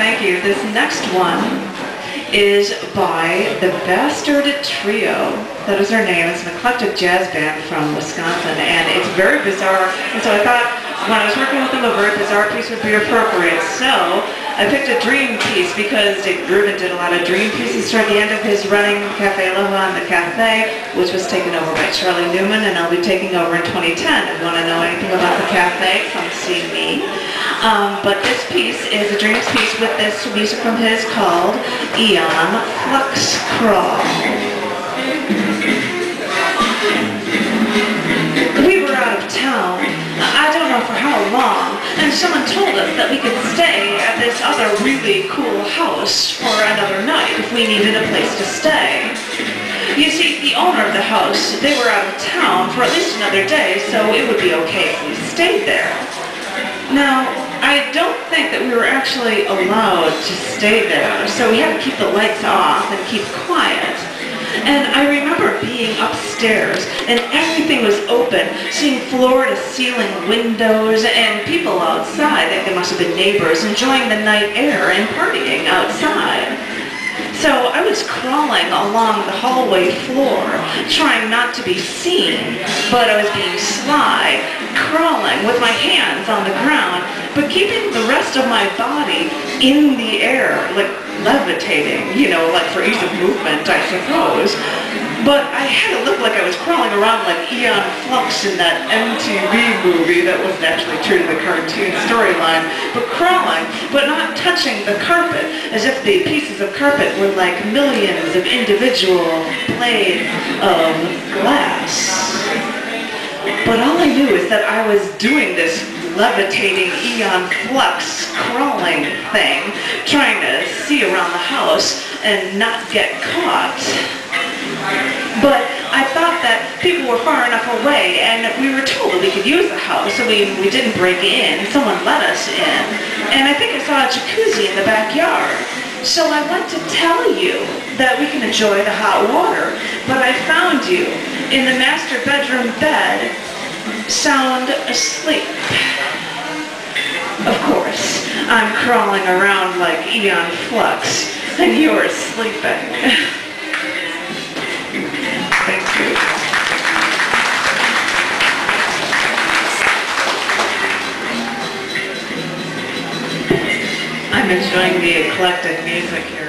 thank you. This next one is by the Bastard Trio. That is their name. It's an eclectic jazz band from Wisconsin, and it's very bizarre. And so I thought, when I was working with them, a very bizarre piece would be appropriate. So I picked a dream piece because Dick Gruden did a lot of dream pieces toward the end of his running Cafe Aloha and the Cafe, which was taken over by Charlie Newman, and I'll be taking over in 2010. If you want to know anything about the Cafe, come see me. But this piece is a dreams piece with this music from his called Aeon Flux Crawl. We were out of town, I don't know for how long, and someone told us that we could stay at this other really cool house for another night if we needed a place to stay. You see, the owner of the house, they were out of town for at least another day, so it would be okay if we stayed there. Now, I don't think that we were actually allowed to stay there, so we had to keep the lights off and keep quiet. And I remember being upstairs, and everything was open, seeing floor-to-ceiling windows, and people outside, I think they must have been neighbors, enjoying the night air and partying outside. So I was crawling along the hallway floor, trying not to be seen, but I was being sly, crawling with my hands on the ground, but keeping the rest of my body in the air, like levitating, you know, like for ease of movement, I suppose. But I had to look like I was crawling around like Aeon Flux in that MTV movie that wasn't actually true to the cartoon storyline, but crawling, but not touching the carpet, as if the pieces of carpet were like millions of individual blades of glass. But all I knew is that I was doing this levitating Aeon Flux crawling thing, trying to see around the house and not get caught. But I thought that people were far enough away, and we were told that we could use the house, so we didn't break in. Someone let us in, and I think I saw a jacuzzi in the backyard. So I went to tell you that we can enjoy the hot water, but I found you in the master bedroom bed, sound asleep. Of course, I'm crawling around like Aeon Flux, and you're sleeping. Thank you. I'm enjoying the eclectic music here.